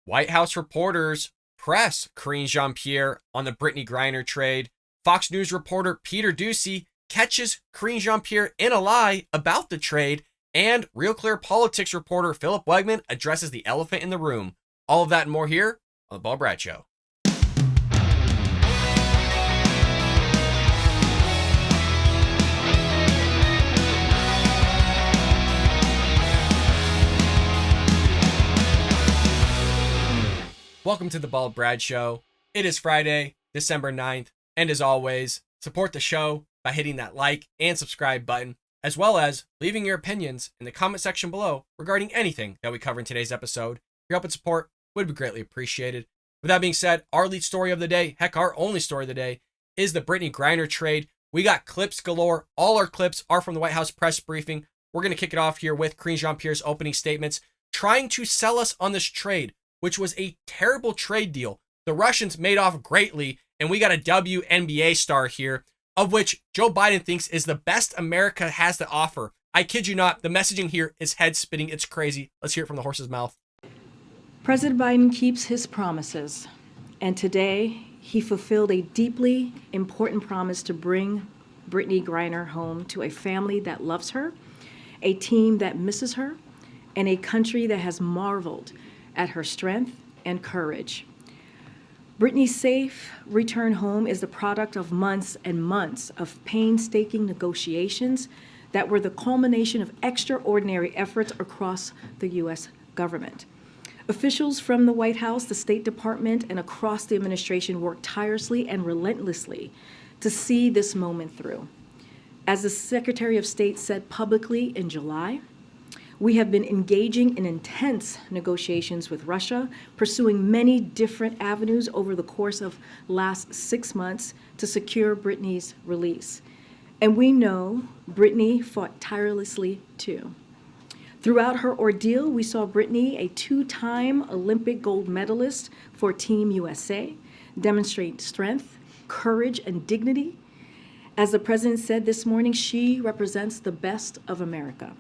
White House reporters press Karine Jean-Pierre on the Britney Griner trade. Fox News reporter Peter Doocy catches Karine Jean-Pierre in a lie about the trade. And Real Clear Politics reporter Philip Wegmann addresses the elephant in the room. All of that and more here on The Bald Brad Show. Welcome to The Bald Brad Show. It is Friday, December 9th, and as always, support the show by hitting that like and subscribe button, as well as leaving your opinions in the comment section below regarding anything that we cover in today's episode. Your help and support would be greatly appreciated. With that being said, our lead story of the day, heck, our only story of the day, is the Britney Griner trade. We got clips galore. All our clips are from the White House press briefing. We're going to kick it off here with Karine Jean-Pierre's opening statements, trying to sell us on this trade, which was a terrible trade deal. The Russians made off greatly, and we got a WNBA star here, of which Joe Biden thinks is the best America has to offer. I kid you not, the messaging here is head-spinning. It's crazy. Let's hear it from the horse's mouth. President Biden keeps his promises, and today he fulfilled a deeply important promise to bring Britney Griner home to a family that loves her, a team that misses her, and a country that has marveled at her strength and courage. Britney's safe return home is the product of months and months of painstaking negotiations that were the culmination of extraordinary efforts across the U.S. government. Officials from the White House, the State Department, and across the administration worked tirelessly and relentlessly to see this moment through. As the Secretary of State said publicly in July, we have been engaging in intense negotiations with Russia, pursuing many different avenues over the course of last 6 months to secure Britney's release. And we know Britney fought tirelessly too. Throughout her ordeal, we saw Britney, a two-time Olympic gold medalist for Team USA, demonstrate strength, courage, and dignity. As the president said this morning, she represents the best of America.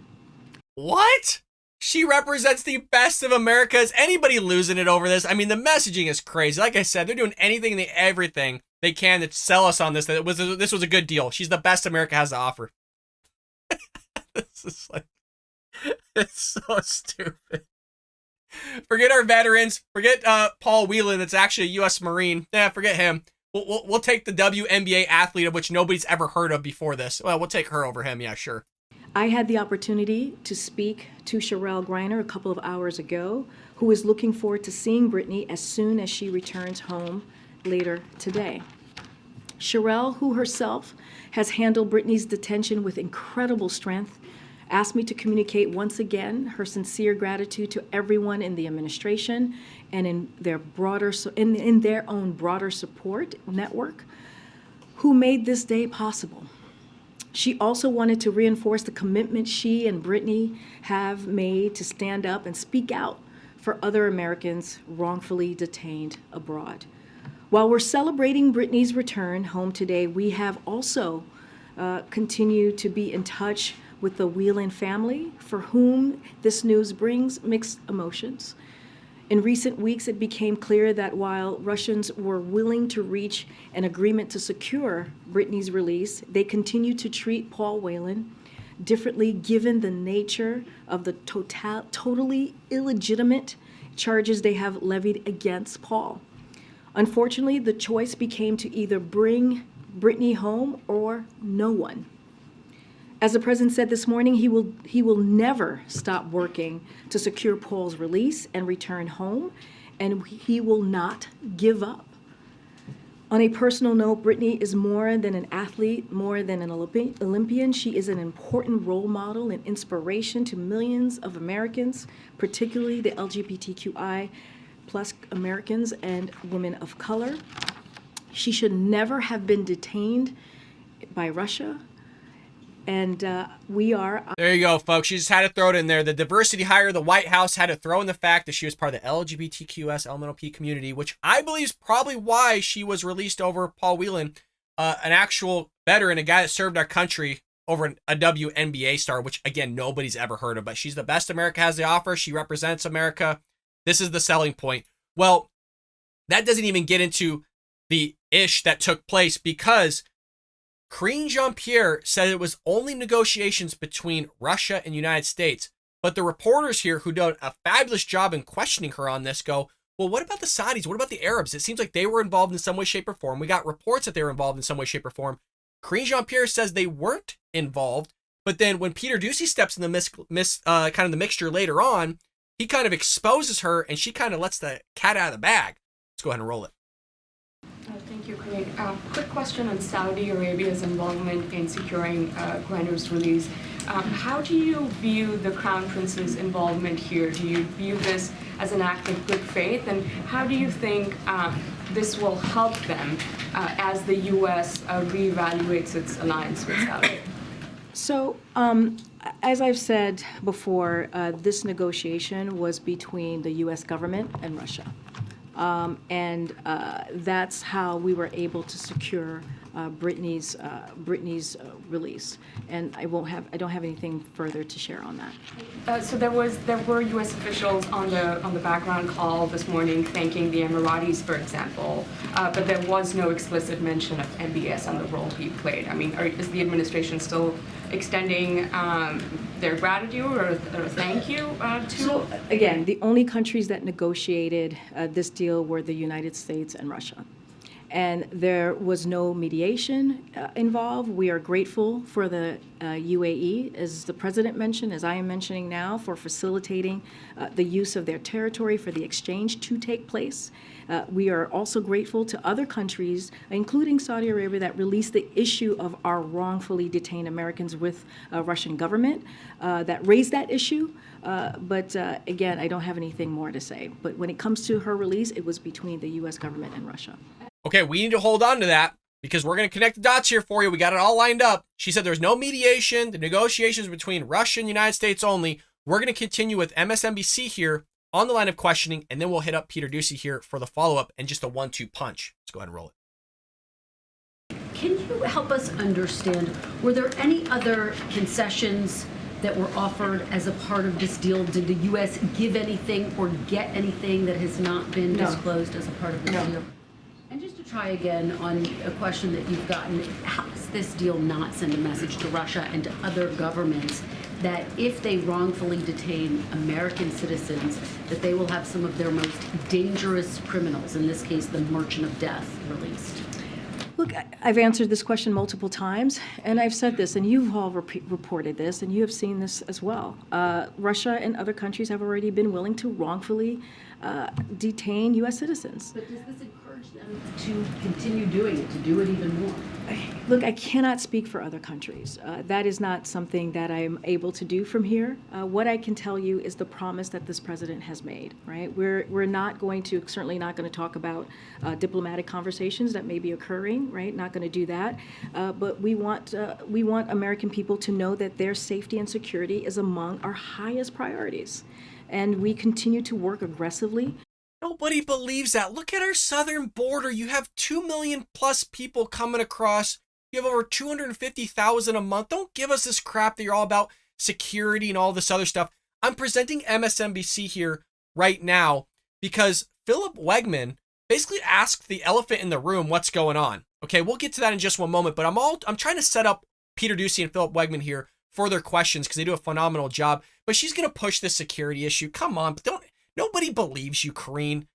What? She represents the best of America. Is anybody losing it over this? I mean, the messaging is crazy. Like I said, they're doing anything and everything they can to sell us on this, that this was a good deal. She's the best America has to offer. This is like, it's so stupid. Forget our veterans. Forget Paul Whelan, that's actually a U.S. Marine. Yeah, forget him. We'll take the WNBA athlete of which nobody's ever heard of before this. Well, we'll take her over him. Yeah, sure. I had the opportunity to speak to Sherelle Griner a couple of hours ago, who is looking forward to seeing Britney as soon as she returns home later today. Sherelle, who herself has handled Britney's detention with incredible strength, asked me to communicate once again her sincere gratitude to everyone in the administration and in their own broader support network who made this day possible. She also wanted to reinforce the commitment she and Britney have made to stand up and speak out for other Americans wrongfully detained abroad. While we're celebrating Britney's return home today, we have also continued to be in touch with the Whelan family, for whom this news brings mixed emotions. In recent weeks, it became clear that while Russians were willing to reach an agreement to secure Britney's release, they continued to treat Paul Whelan differently given the nature of the totally illegitimate charges they have levied against Paul. Unfortunately, the choice became to either bring Britney home or no one. As the president said this morning, he will never stop working to secure Paul's release and return home, and he will not give up. On a personal note, Britney is more than an athlete, more than an Olympian. She is an important role model and inspiration to millions of Americans, particularly the LGBTQI plus Americans and women of color. She should never have been detained by Russia. And we are... There you go, folks. She just had to throw it in there. The diversity hire, the White House had to throw in the fact that she was part of the LGBTQS elemental P community, which I believe is probably why she was released over Paul Whelan, an actual veteran, a guy that served our country over a WNBA star, which, again, nobody's ever heard of. But she's the best America has to offer. She represents America. This is the selling point. Well, that doesn't even get into the ish that took place, because Karine Jean-Pierre said it was only negotiations between Russia and United States. But the reporters here who did a fabulous job in questioning her on this go, well, what about the Saudis? What about the Arabs? It seems like they were involved in some way, shape, or form. We got reports that they were involved in some way, shape, or form. Karine Jean-Pierre says they weren't involved. But then when Peter Ducey steps in the kind of the mixture later on, he kind of exposes her, and she kind of lets the cat out of the bag. Let's go ahead and roll it. Thank you, Karine. Quick question on Saudi Arabia's involvement in securing Griner's release. How do you view the Crown Prince's involvement here? Do you view this as an act of good faith? And how do you think this will help them as the U.S. reevaluates its alliance with Saudi? So, as I've said before, this negotiation was between the U.S. government and Russia. And that's how we were able to secure Britney's release. And I don't have anything further to share on that. So there were U.S. officials on the background call this morning thanking the Emiratis, for example, but there was no explicit mention of MBS and the role he played. I mean, is the administration still extending their gratitude or thank you to? So again, the only countries that negotiated this deal were the United States and Russia. And there was no mediation involved. We are grateful for the UAE, as the president mentioned, as I am mentioning now, for facilitating the use of their territory for the exchange to take place. We are also grateful to other countries, including Saudi Arabia, that released the issue of our wrongfully detained Americans with Russian government, that raised that issue. But again, I don't have anything more to say. But when it comes to her release, it was between the U.S. government and Russia. Okay, we need to hold on to that because we're going to connect the dots here for you. We got it all lined up. She said there's no mediation. The negotiations between Russia and the United States only. We're going to continue with MSNBC here on the line of questioning, and then we'll hit up Peter Ducey here for the follow-up and just a 1-2 punch. Let's go ahead and roll it. Can you help us understand, were there any other concessions that were offered as a part of this deal? Did the U.S. give anything or get anything that has not been disclosed as a part of this deal? And just to try again on a question that you've gotten, how does this deal not send a message to Russia and to other governments that if they wrongfully detain American citizens, that they will have some of their most dangerous criminals, in this case the merchant of death, released? Look, I've answered this question multiple times, and I've said this, and you've all reported this, and you have seen this as well. Russia and other countries have already been willing to wrongfully detain U.S. citizens. But does this encourage them to continue doing it, to do it even more? Look, I cannot speak for other countries. That is not something that I'm able to do from here. What I can tell you is the promise that this president has made, right? We're not going to, certainly not going to talk about diplomatic conversations that may be occurring, right? Not going to do that. But we want American people to know that their safety and security is among our highest priorities. And we continue to work aggressively. Nobody believes that. Look at our southern border. You have 2 million plus people coming across. You have over 250,000 a month. Don't give us this crap that you're all about security and all this other stuff. I'm presenting MSNBC here right now because Philip Wegmann basically asked the elephant in the room what's going on. Okay, we'll get to that in just one moment, but I'm trying to set up Peter Ducey and Philip Wegmann here for their questions because they do a phenomenal job. But she's going to push this security issue. Come on, nobody believes you, Karine.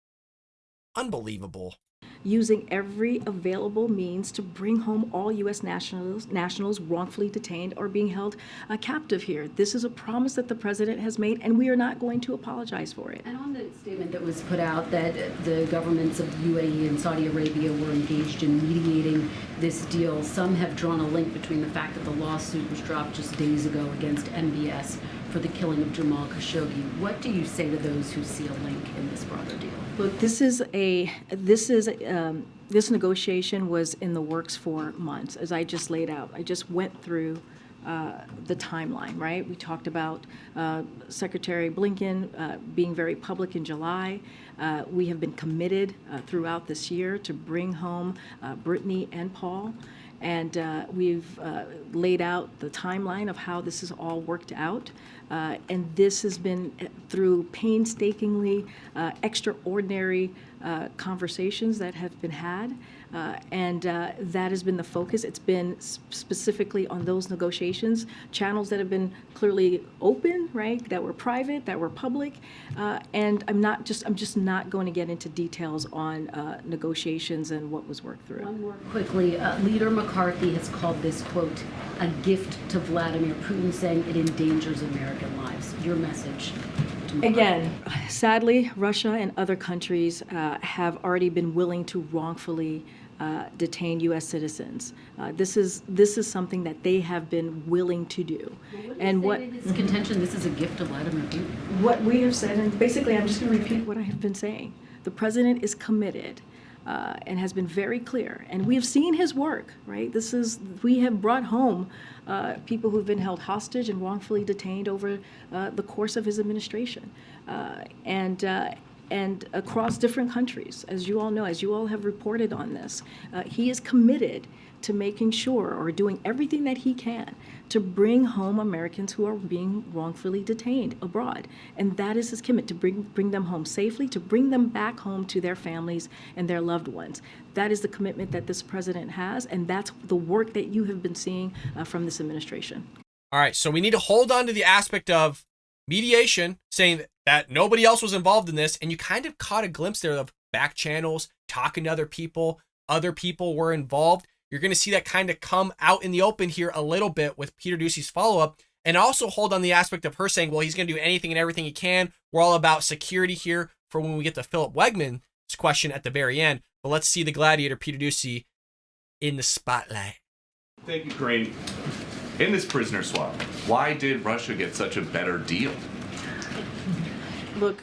Unbelievable. Using every available means to bring home all U.S. nationals wrongfully detained or being held captive here. This is a promise that the president has made, and we are not going to apologize for it. And on the statement that was put out that the governments of UAE and Saudi Arabia were engaged in mediating this deal, some have drawn a link between the fact that the lawsuit was dropped just days ago against MBS for the killing of Jamal Khashoggi. What do you say to those who see a link in this broader deal? Look, this negotiation was in the works for months, as I just laid out. I just went through the timeline, right? We talked about Secretary Blinken being very public in July. We have been committed throughout this year to bring home Britney and Paul. And we've laid out the timeline of how this is all worked out. And this has been through painstakingly extraordinary conversations that have been had. And that has been the focus. It's been specifically on those negotiations, channels that have been clearly open, right, that were private, that were public. And I'm just not going to get into details on negotiations and what was worked through. One more quickly. Leader McCarthy has called this, quote, a gift to Vladimir Putin, saying it endangers American lives. Your message to McCarthy. Again, sadly, Russia and other countries have already been willing to wrongfully detain U.S. citizens. This is something that they have been willing to do. And what in his contention, this is a gift to Vladimir Putin. What we have said, and basically I'm just going to repeat what I have been saying. The president is committed and has been very clear, and we have seen his work, right? We have brought home people who've been held hostage and wrongfully detained over the course of his administration. And across different countries, as you all know, as you all have reported on this, he is committed to making sure, or doing everything that he can, to bring home Americans who are being wrongfully detained abroad. And that is his commitment, to bring them home safely, to bring them back home to their families and their loved ones. That is the commitment that this president has, and that's the work that you have been seeing from this administration. All right, so we need to hold on to the aspect of mediation, saying that nobody else was involved in this, and you kind of caught a glimpse there of back channels, talking to other people were involved. You're going to see that kind of come out in the open here a little bit with Peter Doocy's follow-up, and also hold on the aspect of her saying, well, he's going to do anything and everything he can. We're all about security here for when we get to Philip Wegmann's question at the very end. But let's see the gladiator, Peter Doocy, in the spotlight. Thank you, Karine. In this prisoner swap, why did Russia get such a better deal? Look,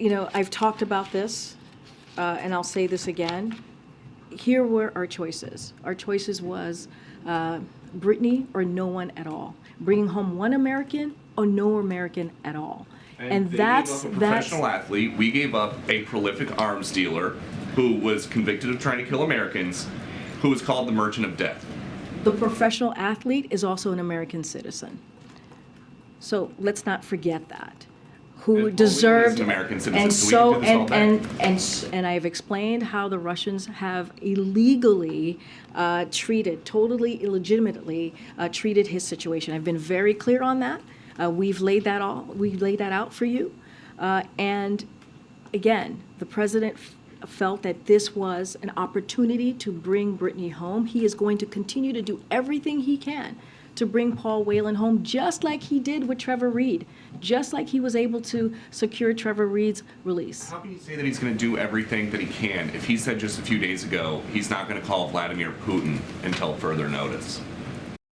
I've talked about this, and I'll say this again. Here were our choices. Our choices was Britney or no one at all. Bringing home one American or no American at all. And that's a professional athlete. We gave up a prolific arms dealer who was convicted of trying to kill Americans, who was called the Merchant of Death. The professional athlete is also an American citizen. So let's not forget that. Who deserved, an American citizen, and so we can do this all and I have explained how the Russians have illegally totally illegitimately treated his situation. I've been very clear on that. We've laid that out for you, and again, the president felt that this was an opportunity to bring Britney home. He is going to continue to do everything he can to bring Paul Whelan home, just like he did with Trevor Reed, just like he was able to secure Trevor Reed's release. How can you say that he's going to do everything that he can if he said just a few days ago he's not going to call Vladimir Putin until further notice?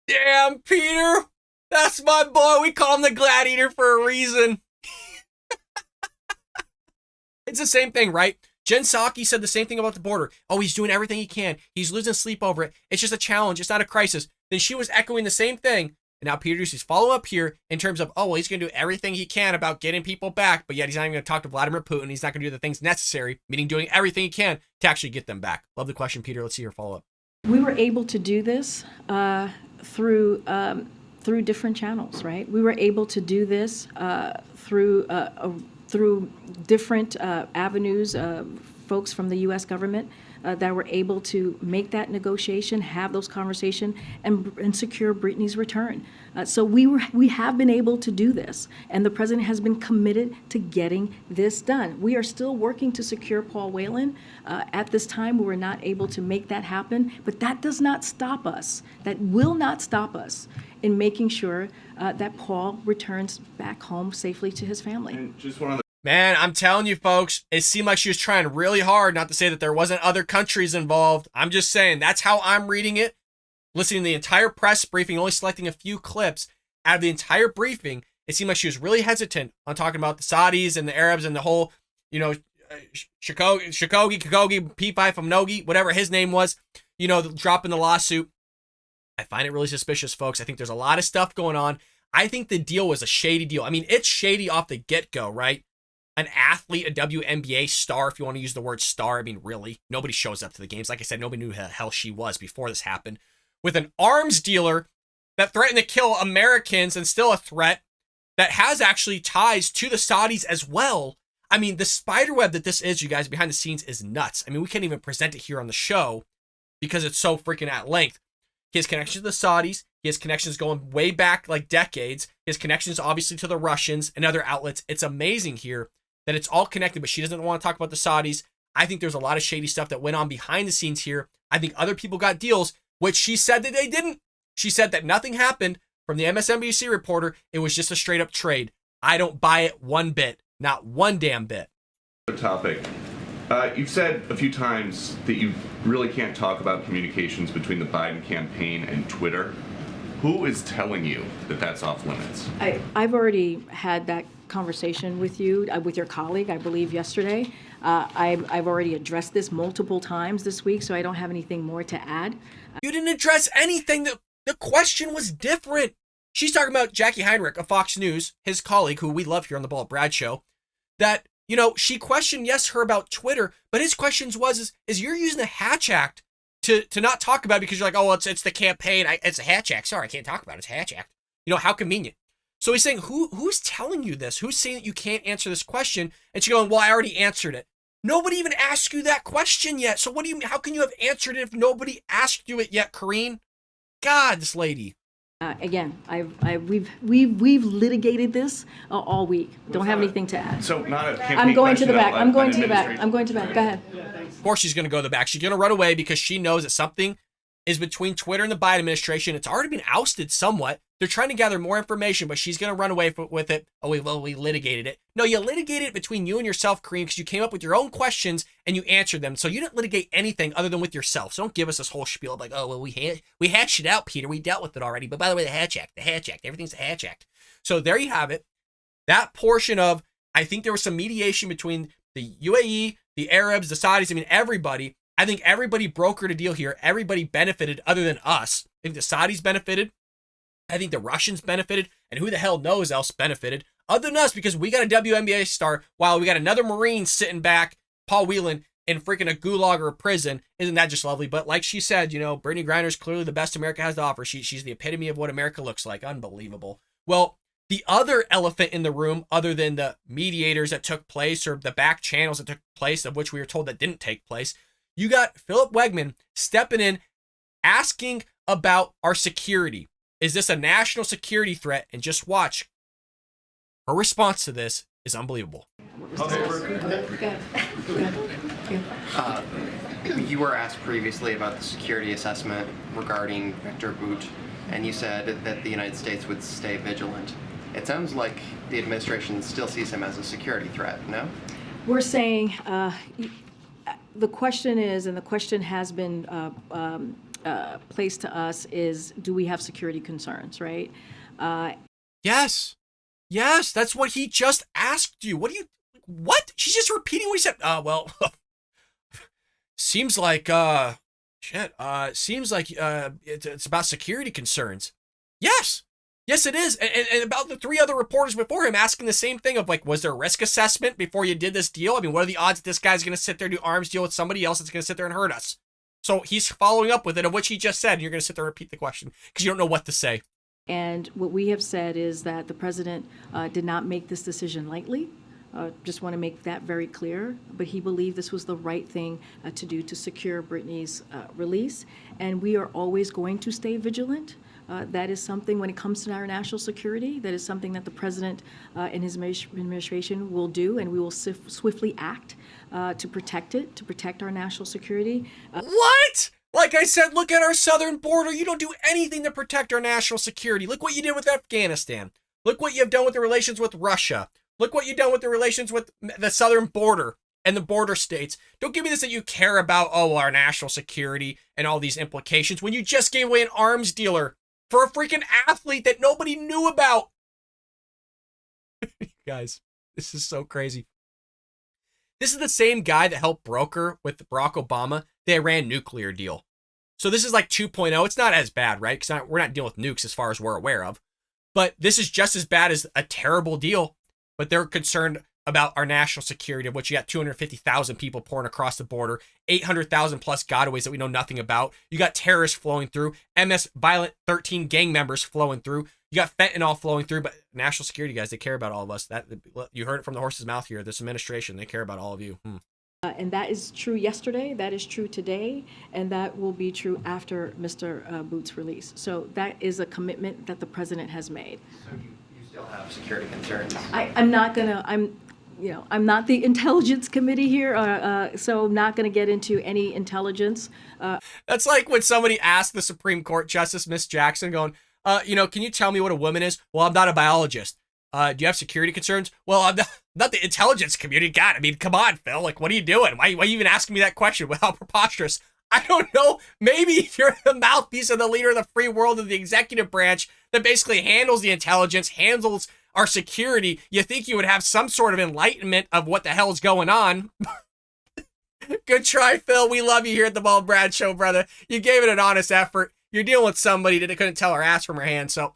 Damn, Peter! That's my boy. We call him the gladiator for a reason. It's the same thing, right? Jen Psaki said the same thing about the border. Oh, he's doing everything he can. He's losing sleep over it. It's just a challenge. It's not a crisis. Then she was echoing the same thing. And now Peter Doocy's follow-up here in terms of, oh, well, he's going to do everything he can about getting people back, but yet he's not even going to talk to Vladimir Putin. He's not going to do the things necessary, meaning doing everything he can to actually get them back. Love the question, Peter. Let's see your follow-up. We were able to do this through different channels, right? We were able to do this through different avenues, folks from the U.S. government that were able to make that negotiation, have those conversations, and secure Britney's return. So we have been able to do this, and the president has been committed to getting this done. We are still working to secure Paul Whelan. At this time, we were not able to make that happen, but that does not stop us. That will not stop us in making sure that Paul returns back home safely to his family. And just one other. Man, I'm telling you, folks, it seemed like she was trying really hard not to say that there wasn't other countries involved. I'm just saying, that's how I'm reading it. Listening to the entire press briefing, only selecting a few clips out of the entire briefing, it seemed like she was really hesitant on talking about the Saudis and the Arabs and the whole, Shikogi, P5 from Nogi, whatever his name was, dropping the lawsuit. I find it really suspicious, folks. I think there's a lot of stuff going on. I think the deal was a shady deal. I mean, it's shady off the get-go, right? An athlete, a WNBA star, if you want to use the word star. I mean, really, nobody shows up to the games. Like I said, nobody knew who the hell she was before this happened. With an arms dealer that threatened to kill Americans and still a threat. that has actually ties to the Saudis as well. I mean, the spiderweb that this is, you guys, behind the scenes is nuts. I mean, we can't even present it here on the show because it's so freaking at length. He has connections to the Saudis. He has connections going way back like decades. He has connections obviously to the Russians and other outlets. It's amazing here that it's all connected, but she doesn't want to talk about the Saudis. I think there's a lot of shady stuff that went on behind the scenes here. I think other people got deals, which she said that they didn't. She said that nothing happened from the MSNBC reporter. It was just a straight up trade. I don't buy it one bit. Not one damn bit. Topic. You've said a few times that you really can't talk about communications between the Biden campaign and Twitter. Who is telling you that that's off limits? I've already had that conversation with you, with your colleague, I believe yesterday. I've already addressed this multiple times this week, so I don't have anything more to add. You didn't address anything. The question was different. She's talking about Jackie Heinrich of Fox News, his colleague, who we love here on the Ball Brad show, that, you know, she questioned, yes, her about Twitter, but his questions is you're using the Hatch Act to not talk about it because you're like, oh, well, it's the campaign. It's a Hatch Act. Sorry, I can't talk about it. It's a Hatch Act. You know, how convenient. So he's saying, who's telling you this? Who's saying that you can't answer this question? And she's going, well, I already answered it. Nobody even asked you that question yet. So what do you mean? How can you have answered it if nobody asked you it yet, Karine? God, this lady. Again, we've litigated this all week. Don't have anything to add. So not a campaign I'm going to the question back. I'm going about to the back. administration. I'm going to the back. Go ahead. Of course she's going to go to the back. She's going to run away because she knows that something is between Twitter and the Biden administration. It's already been ousted somewhat. They're trying to gather more information, but she's going to run away with it. Oh, we litigated it. No, you litigated it between you and yourself, Karine, because you came up with your own questions and you answered them. So you didn't litigate anything other than with yourself. So don't give us this whole spiel of like, oh, well, we hatched it out, Peter. We dealt with it already. But by the way, the Hatch Act, everything's a Hatch Act. So there you have it. That portion of, I think there was some mediation between the UAE, the Arabs, the Saudis, I mean, everybody. I think everybody brokered a deal here. Everybody benefited other than us. I think the Saudis benefited. I think the Russians benefited. And who the hell knows else benefited other than us, because we got a WNBA star while we got another Marine sitting back, Paul Whelan, in freaking a gulag or a prison. Isn't that just lovely? But like she said, you know, Britney Griner is clearly the best America has to offer. She's the epitome of what America looks like. Unbelievable. Well, the other elephant in the room, other than the mediators that took place or the back channels that took place, of which we were told that didn't take place, you got Philip Wegmann stepping in, asking about our security. Is this a national security threat? And just watch. Her response to this is unbelievable. You were asked previously about the security assessment regarding Victor Bout, and you said that the United States would stay vigilant. It sounds like the administration still sees him as a security threat, no? We're saying the question is, and the question has been placed to us, is do we have security concerns, right? Yes. Yes, that's what he just asked you. What? She's just repeating what he said. Well, seems like, it's about security concerns. Yes. Yes, it is. And about the three other reporters before him asking the same thing of like, was there a risk assessment before you did this deal? I mean, what are the odds that this guy's going to sit there and do arms deal with somebody else that's going to sit there and hurt us? So he's following up with it, of which he just said, and you're going to sit there and repeat the question because you don't know what to say. And what we have said is that the president did not make this decision lightly. Just want to make that very clear. But he believed this was the right thing to do to secure Britney's release. And we are always going to stay vigilant. That is something, when it comes to our national security, that is something that the president and his administration will do, and we will swiftly act to protect it, to protect our national security. What? Like I said, look at our southern border. You don't do anything to protect our national security. Look what you did with Afghanistan. Look what you've done with the relations with Russia. Look what you've done with the relations with the southern border and the border states. Don't give me this that you care about, our national security and all these implications when you just gave away an arms dealer for a freaking athlete that nobody knew about. Guys, this is so crazy. This is the same guy that helped broker with Barack Obama the Iran nuclear deal. So this is like 2.0. It's not as bad, right? Because we're not dealing with nukes as far as we're aware of. But this is just as bad as a terrible deal. But they're concerned about our national security, of which you got 250,000 people pouring across the border, 800,000 plus gotaways that we know nothing about. You got terrorists flowing through, MS Violent 13 gang members flowing through. You got fentanyl flowing through, but national security guys, they care about all of us. That you heard it from the horse's mouth here. This administration, they care about all of you. And that is true yesterday, that is true today, and that will be true after Mr. Bout's release. So that is a commitment that the president has made. So you still have security concerns? I'm not the intelligence committee here, so I'm not gonna get into any intelligence. That's like when somebody asked the Supreme Court Justice Miss Jackson going, can you tell me what a woman is? Well, I'm not a biologist. Do you have security concerns? Well, I'm not the intelligence community. God, I mean, come on, Phil. Like, what are you doing? Why are you even asking me that question? Well, how preposterous. I don't know. Maybe you're the mouthpiece of the leader of the free world of the executive branch that basically handles the intelligence, handles our security. You think you would have some sort of enlightenment of what the hell's going on. Good try, Phil. We love you here at the Ball Brad Show, brother. You gave it an honest effort. You're dealing with somebody that couldn't tell her ass from her hand, so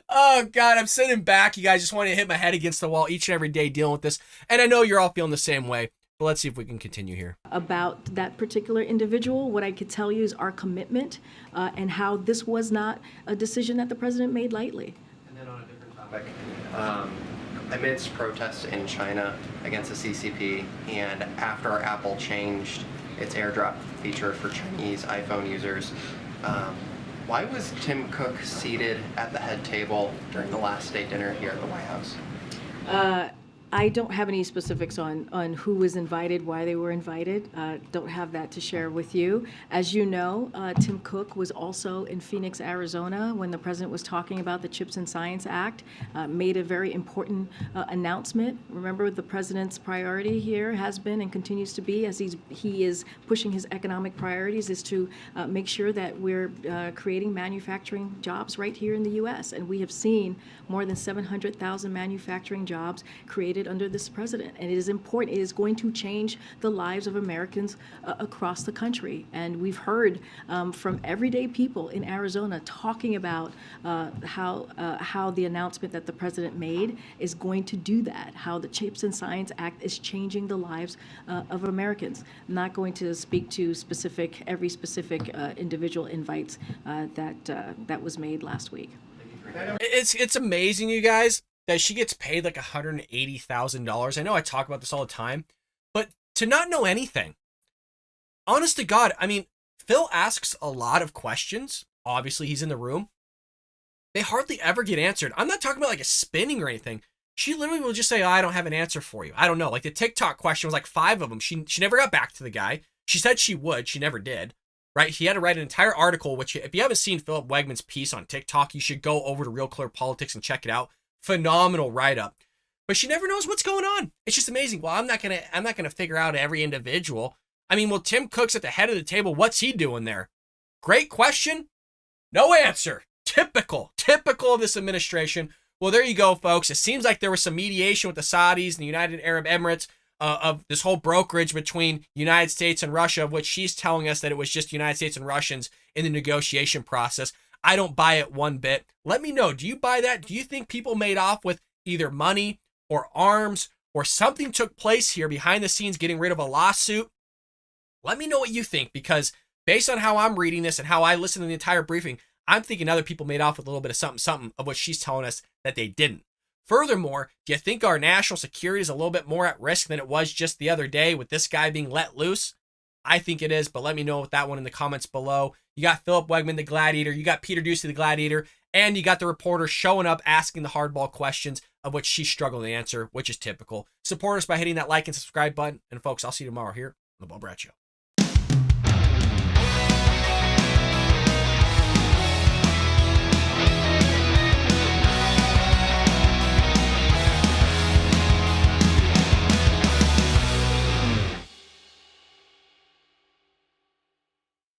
oh God, I'm sitting back. You guys just want to hit my head against the wall each and every day dealing with this. And I know you're all feeling the same way, but let's see if we can continue here. About that particular individual, what I could tell you is our commitment and how this was not a decision that the president made lightly. And then on a different topic, amidst protests in China against the CCP, and after Apple changed its AirDrop feature for Chinese iPhone users, why was Tim Cook seated at the head table during the last state dinner here at the White House? I don't have any specifics on who was invited, why they were invited. Don't have that to share with you. As you know, Tim Cook was also in Phoenix, Arizona, when the president was talking about the CHIPS and Science Act, made a very important announcement. Remember, the president's priority here has been and continues to be, as he is pushing his economic priorities, is to make sure that we're creating manufacturing jobs right here in the U.S. And we have seen more than 700,000 manufacturing jobs created under this president. And it is important. It is going to change the lives of Americans across the country. And we've heard from everyday people in Arizona talking about how the announcement that the president made is going to do that, how the CHIPS and Science Act is changing the lives of Americans. I'm not going to speak to every specific individual invites that was made last week. It's amazing, you guys, that she gets paid like $180,000. I know I talk about this all the time, but to not know anything, honest to God, I mean, Phil asks a lot of questions. Obviously, he's in the room. They hardly ever get answered. I'm not talking about like a spinning or anything. She literally will just say, oh, I don't have an answer for you. I don't know. Like the TikTok question was like 5 of them. She never got back to the guy. She said she would. She never did. Right? He had to write an entire article, which if you haven't seen Philip Wegmann's piece on TikTok, you should go over to Real Clear Politics and check it out. Phenomenal write-up. But she never knows what's going on. It's just amazing. Well, I'm not gonna figure out every individual. I mean, well, Tim Cook's at the head of the table. What's he doing there? Great question. No answer. Typical of this administration. Well, there you go, folks. It seems like there was some mediation with the Saudis and the United Arab Emirates of this whole brokerage between United States and Russia, of which she's telling us that it was just United States and Russians in the negotiation process. I don't buy it one bit. Let me know. Do you buy that? Do you think people made off with either money or arms or something took place here behind the scenes getting rid of a lawsuit? Let me know what you think, because based on how I'm reading this and how I listened to the entire briefing, I'm thinking other people made off with a little bit of something of what she's telling us that they didn't. Furthermore, do you think our national security is a little bit more at risk than it was just the other day with this guy being let loose? I think it is, but let me know with that one in the comments below. You got Philip Wegmann, the Gladiator. You got Peter Ducey, the Gladiator. And you got the reporter showing up, asking the hardball questions of which she's struggling to answer, which is typical. Support us by hitting that like and subscribe button. And folks, I'll see you tomorrow here on The Ball Brad Show.